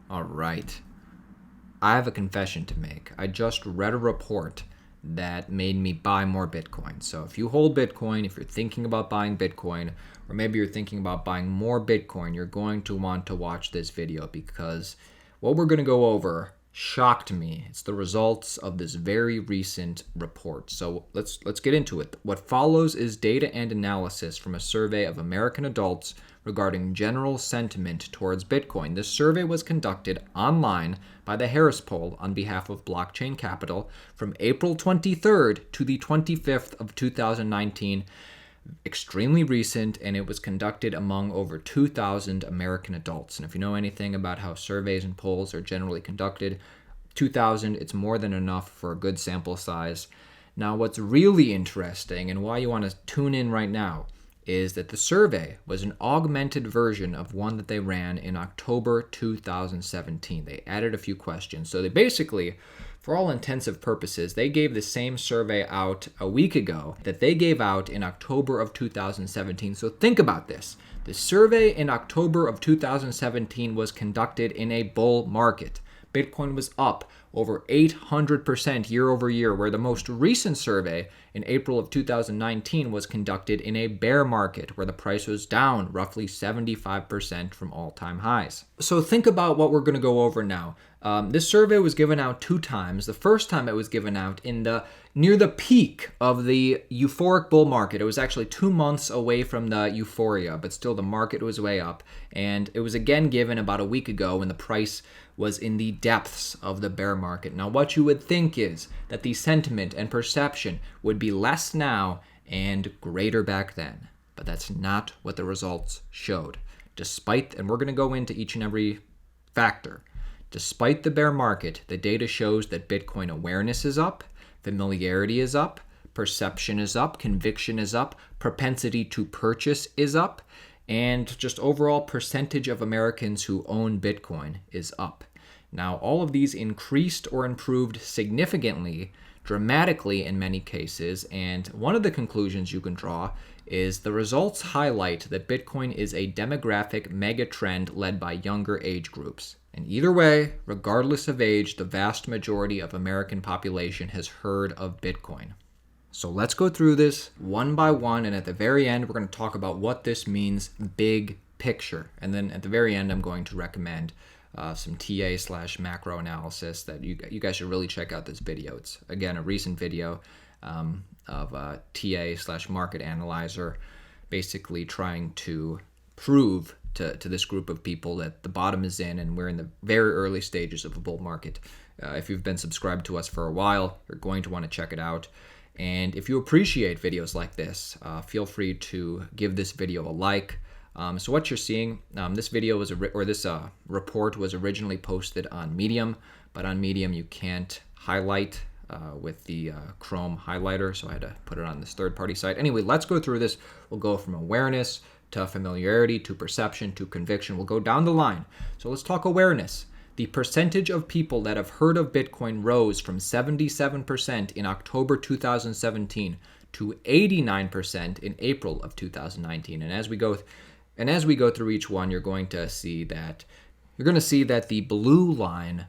All right. I have a confession to make. I just read a report that made me buy more Bitcoin. So if you hold Bitcoin, if you're thinking about buying Bitcoin, or maybe you're thinking about buying more Bitcoin, you're going to want to watch this video because what we're going to go over shocked me. It's the results of this very recent report. So let's get into it. What follows is data and analysis from a survey of American adults regarding general sentiment towards Bitcoin. This survey was conducted online by the Harris Poll on behalf of Blockchain Capital from April 23rd to the 25th of 2019. Extremely recent, and it was conducted among over 2,000 American adults. And if you know anything about how surveys and polls are generally conducted, 2,000, it's more than enough for a good sample size. Now, what's really interesting and why you want to tune in right now is that the survey was an augmented version of one that they ran in October 2017. They added a few questions. So they basically, for all intensive purposes, they gave the same survey out a week ago that they gave out in October of 2017. So think about this. The survey in October of 2017 was conducted in a bull market. Bitcoin was up over 800% year over year, where the most recent survey in April of 2019 was conducted in a bear market, where the price was down roughly 75% from all-time highs. So think about what we're going to go over now. This survey was given out 2 times. The first time it was given out near the peak of the euphoric bull market. It was actually 2 months away from the euphoria, but still the market was way up. And it was again given about a week ago when the price was in the depths of the bear market. Now, what you would think is that the sentiment and perception would be less now and greater back then. But that's not what the results showed. And we're going to go into each and every factor. Despite the bear market, the data shows that Bitcoin awareness is up, familiarity is up, perception is up, conviction is up, propensity to purchase is up, and just overall percentage of Americans who own Bitcoin is up. Now, all of these increased or improved significantly, dramatically in many cases, and one of the conclusions you can draw is the results highlight that Bitcoin is a demographic megatrend led by younger age groups. And either way, regardless of age, the vast majority of American population has heard of Bitcoin. So let's go through this one by one, and at the very end, we're going to talk about what this means big picture. And then at the very end, I'm going to recommend some TA/macro analysis that you guys should really check out this video. It's, again, a recent video of TA/market analyzer, basically trying to prove to this group of people that the bottom is in and we're in the very early stages of a bull market. If you've been subscribed to us for a while, you're going to want to check it out. And if you appreciate videos like this, feel free to give this video a like. So what you're seeing, this video this report was originally posted on Medium, but on Medium you can't highlight with the Chrome highlighter, so I had to put it on this third-party site. Anyway, let's go through this. We'll go from awareness to familiarity to perception to conviction. We'll go down the line. So let's talk awareness. The percentage of people that have heard of Bitcoin rose from 77% in October 2017 to 89% in April of 2019. And as we go through each one, you're going to see that the blue line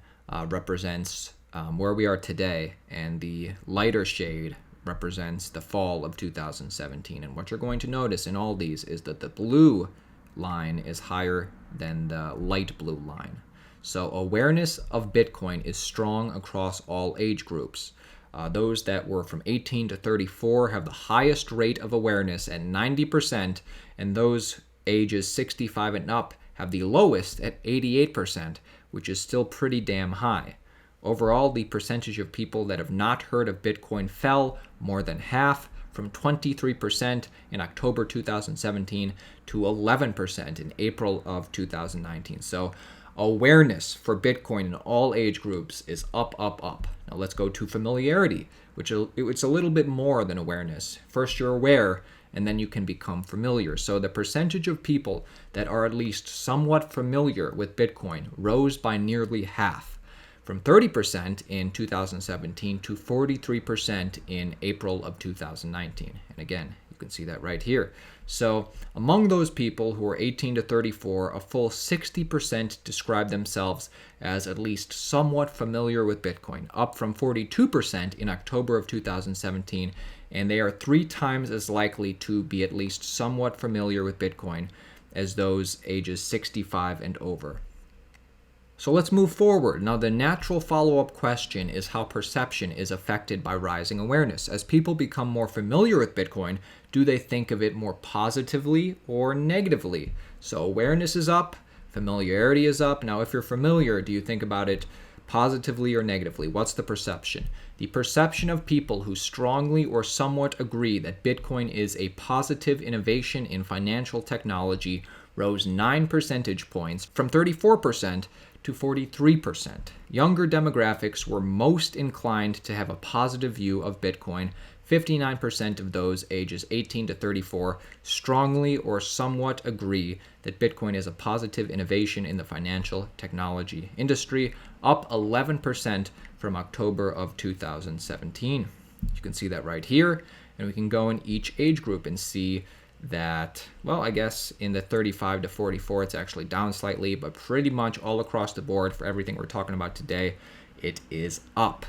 represents where we are today, and the lighter shade represents the fall of 2017. And what you're going to notice in all these is that the blue line is higher than the light blue line. So awareness of Bitcoin is strong across all age groups. Those that were from 18 to 34 have the highest rate of awareness at 90%, and those ages 65 and up have the lowest at 88%, which is still pretty damn high. Overall, the percentage of people that have not heard of Bitcoin fell more than half, from 23% in October 2017 to 11% in April of 2019. So awareness for Bitcoin in all age groups is up, up, up. Now let's go to familiarity, which it's a little bit more than awareness. First you're aware, and then you can become familiar. So the percentage of people that are at least somewhat familiar with Bitcoin rose by nearly half, from 30% in 2017 to 43% in April of 2019. And again, You can see that right here. So among those people who are 18 to 34, a full 60% describe themselves as at least somewhat familiar with Bitcoin, up from 42% in October of 2017. And they are 3 times as likely to be at least somewhat familiar with Bitcoin as those ages 65 and over. So let's move forward. Now, the natural follow-up question is how perception is affected by rising awareness. As people become more familiar with Bitcoin, do they think of it more positively or negatively? So awareness is up, familiarity is up. Now, if you're familiar, do you think about it positively or negatively? What's the perception? The perception of people who strongly or somewhat agree that Bitcoin is a positive innovation in financial technology rose 9 percentage points from 34% to 43%. Younger demographics were most inclined to have a positive view of Bitcoin. 59% of those ages 18 to 34 strongly or somewhat agree that Bitcoin is a positive innovation in the financial technology industry, up 11% from October of 2017. You can see that right here, and we can go in each age group and see that, well, I guess in the 35 to 44, it's actually down slightly, but pretty much all across the board for everything we're talking about today, it is up.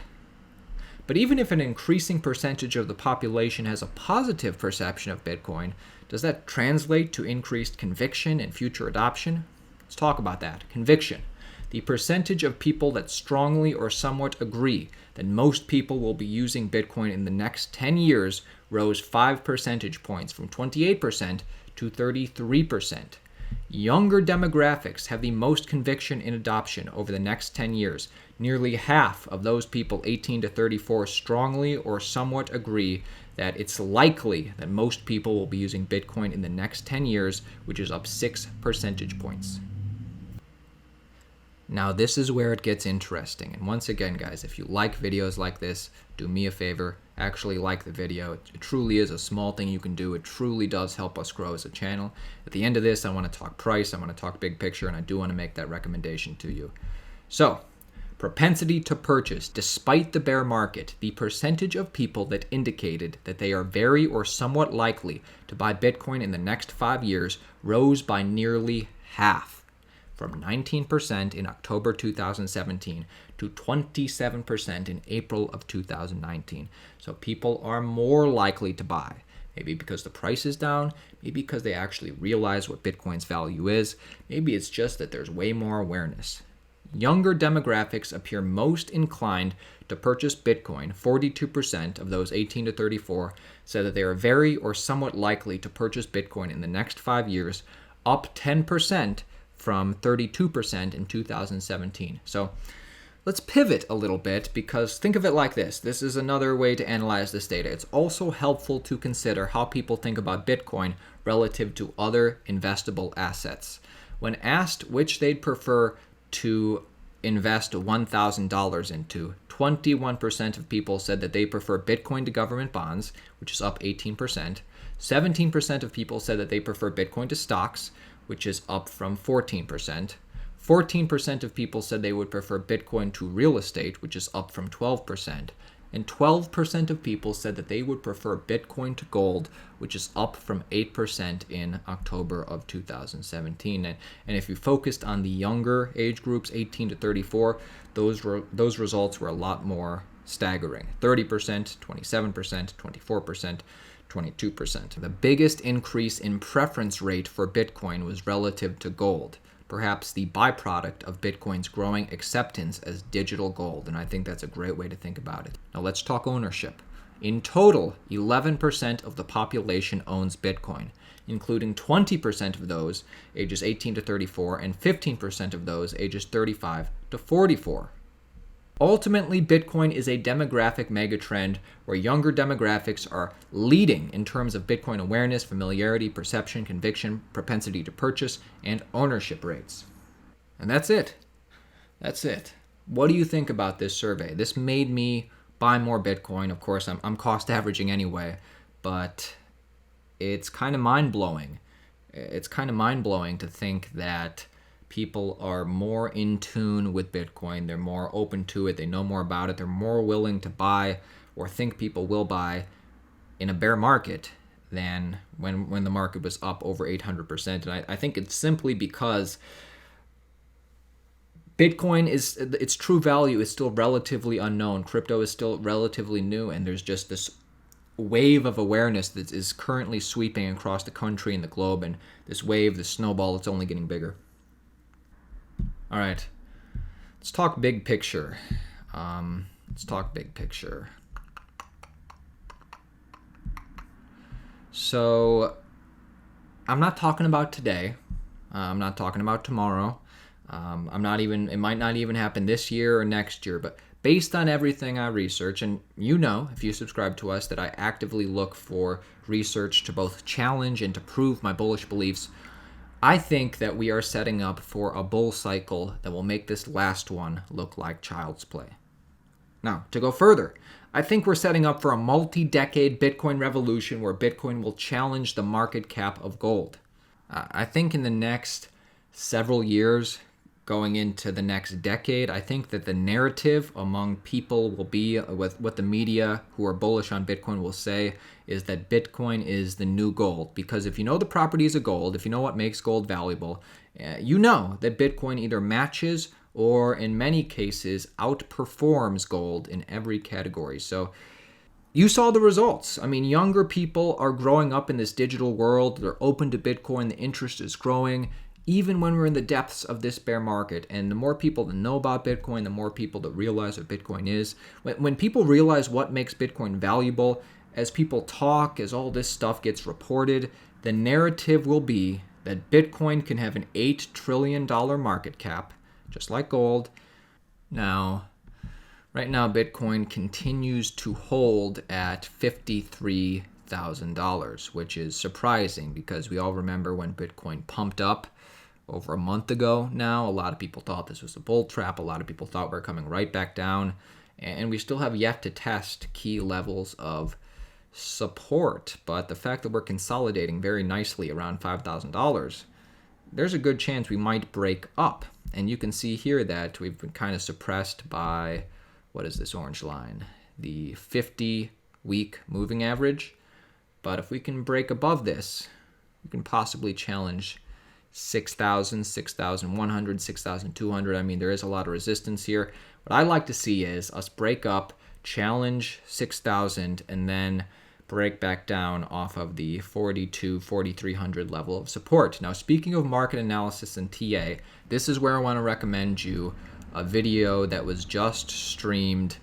But even if an increasing percentage of the population has a positive perception of Bitcoin, does that translate to increased conviction and future adoption? Let's talk about that. Conviction. The percentage of people that strongly or somewhat agree that most people will be using Bitcoin in the next 10 years rose 5 percentage points from 28% to 33%. Younger demographics have the most conviction in adoption over the next 10 years. Nearly half of those people 18 to 34 strongly or somewhat agree that it's likely that most people will be using Bitcoin in the next 10 years, which is up 6 percentage points. Now, this is where it gets interesting. And once again, guys, if you like videos like this, do me a favor, actually like the video. It truly is a small thing you can do. It truly does help us grow as a channel. At the end of this, I want to talk price, I want to talk big picture, and I do want to make that recommendation to you. So, propensity to purchase. Despite the bear market, the percentage of people that indicated that they are very or somewhat likely to buy Bitcoin in the next 5 years rose by nearly half, from 19% in October 2017 to 27% in April of 2019. So people are more likely to buy. Maybe because the price is down, maybe because they actually realize what Bitcoin's value is, maybe it's just that there's way more awareness. Younger demographics appear most inclined to purchase Bitcoin. 42% of those 18 to 34 said that they are very or somewhat likely to purchase Bitcoin in the next 5 years, up 10% from 32% in 2017. So let's pivot a little bit, because think of it like this. This is another way to analyze this data. It's also helpful to consider how people think about Bitcoin relative to other investable assets. When asked which they'd prefer to invest $1,000 into, 21% of people said that they prefer Bitcoin to government bonds, which is up 18%. 17% of people said that they prefer Bitcoin to stocks, which is up from 14%. 14% of people said they would prefer Bitcoin to real estate, which is up from 12%. And 12% of people said that they would prefer Bitcoin to gold, which is up from 8% in October of 2017. And if you focused on the younger age groups, 18 to 34, those results were a lot more staggering. 30%, 27%, 24%. 22%. The biggest increase in preference rate for Bitcoin was relative to gold, perhaps the byproduct of Bitcoin's growing acceptance as digital gold, and I think that's a great way to think about it. Now let's talk ownership. In total, 11% of the population owns Bitcoin, including 20% of those ages 18 to 34 and 15% of those ages 35 to 44. Ultimately, Bitcoin is a demographic megatrend where younger demographics are leading in terms of Bitcoin awareness, familiarity, perception, conviction, propensity to purchase, and ownership rates. And that's it. That's it. What do you think about this survey? This made me buy more Bitcoin. Of course, I'm cost averaging anyway, but it's kind of mind-blowing. It's kind of mind-blowing to think that people are more in tune with Bitcoin. They're more open to it. They know more about it. They're more willing to buy, or think people will buy, in a bear market than when the market was up over 800%. And I think it's simply because Bitcoin is, its true value is still relatively unknown. Crypto is still relatively new, and there's just this wave of awareness that is currently sweeping across the country and the globe, and this wave, this snowball, it's only getting bigger. All right, let's talk big picture. So I'm not talking about today. I'm not talking about tomorrow. It might not even happen this year or next year, but based on everything I research, and if you subscribe to us, that I actively look for research to both challenge and to prove my bullish beliefs, I think that we are setting up for a bull cycle that will make this last one look like child's play. Now, to go further, I think we're setting up for a multi-decade Bitcoin revolution where Bitcoin will challenge the market cap of gold. I think in the next several years, going into the next decade, I think that the narrative among people will be, with what the media who are bullish on Bitcoin will say, is that Bitcoin is the new gold. Because if you know the properties of gold, if you know what makes gold valuable, you know that Bitcoin either matches or in many cases outperforms gold in every category. So you saw the results. I mean, younger people are growing up in this digital world. They're open to Bitcoin. The interest is growing, even when we're in the depths of this bear market. And the more people that know about Bitcoin, the more people that realize what Bitcoin is. When people realize what makes Bitcoin valuable, as people talk, as all this stuff gets reported, the narrative will be that Bitcoin can have an $8 trillion market cap, just like gold. Now, right now, Bitcoin continues to hold at $53,000, which is surprising because we all remember when Bitcoin pumped up over a month ago now. A lot of people thought this was a bull trap. A lot of people thought we're coming right back down. And we still have yet to test key levels of support. But the fact that we're consolidating very nicely around $5,000, there's a good chance we might break up. And you can see here that we've been kind of suppressed by, what is this orange line? The 50-week moving average. But if we can break above this, we can possibly challenge 6,000, 6,100, 6,200. I mean, there is a lot of resistance here. What I like to see is us break up, challenge 6,000, and then break back down off of the 4,300 level of support. Now, speaking of market analysis and TA, this is where I want to recommend you a video that was just streamed,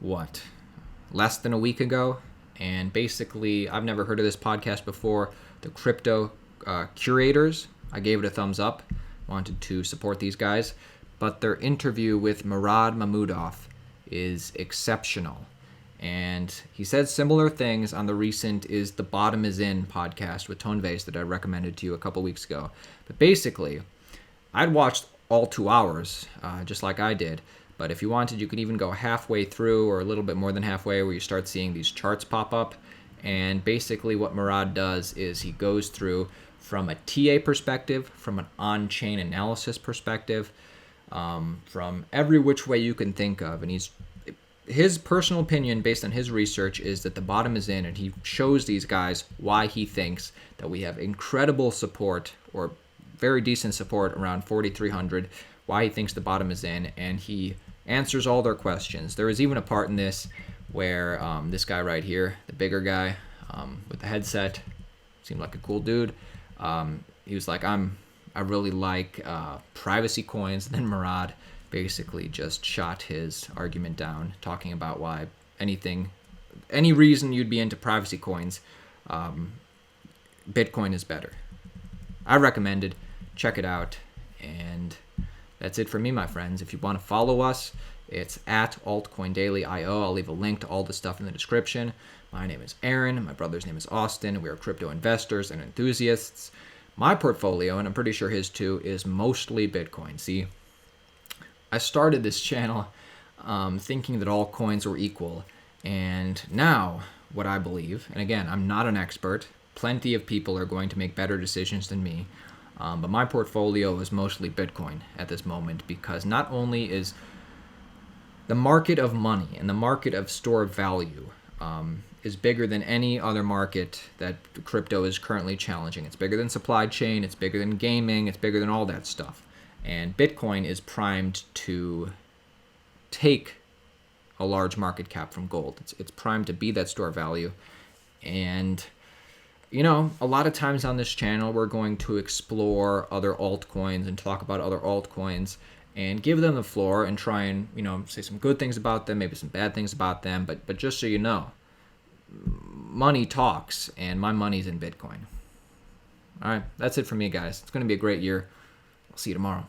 less than a week ago. And basically, I've never heard of this podcast before, the Crypto Curators. I gave it a thumbs up, wanted to support these guys. But their interview with Murad Mahmudov is exceptional. And he said similar things on the recent Is the Bottom Is In podcast with Coinbase that I recommended to you a couple weeks ago. But basically, I'd watched all 2 hours, just like I did. But if you wanted, you could even go halfway through or a little bit more than halfway where you start seeing these charts pop up. And basically what Murad does is he goes through from a TA perspective, from an on-chain analysis perspective, from every which way you can think of. And his personal opinion based on his research is that the bottom is in, and he shows these guys why he thinks that we have incredible support or very decent support around 4,300, why he thinks the bottom is in, and he answers all their questions. There is even a part in this where this guy right here, the bigger guy with the headset, seemed like a cool dude. He was like, I really like privacy coins. And then Murad basically just shot his argument down, talking about why any reason you'd be into privacy coins, Bitcoin is better. I recommend it. Check it out. And that's it for me, my friends. If you want to follow us, it's at altcoindailyio. I'll leave a link to all the stuff in the description. My name is Aaron. My brother's name is Austin. We are crypto investors and enthusiasts. My portfolio, and I'm pretty sure his too, is mostly Bitcoin. See, I started this channel thinking that all coins were equal. And now what I believe, and again, I'm not an expert. Plenty of people are going to make better decisions than me. But my portfolio is mostly Bitcoin at this moment, because not only is the market of money and the market of store of value is bigger than any other market that crypto is currently challenging. It's bigger than supply chain, it's bigger than gaming, it's bigger than all that stuff. And Bitcoin is primed to take a large market cap from gold. It's primed to be that store value. And a lot of times on this channel, we're going to explore other altcoins and talk about other altcoins and give them the floor and try and, say some good things about them, maybe some bad things about them. But just so you know, money talks, and my money's in Bitcoin. All right, that's it for me, guys. It's going to be a great year. I'll see you tomorrow.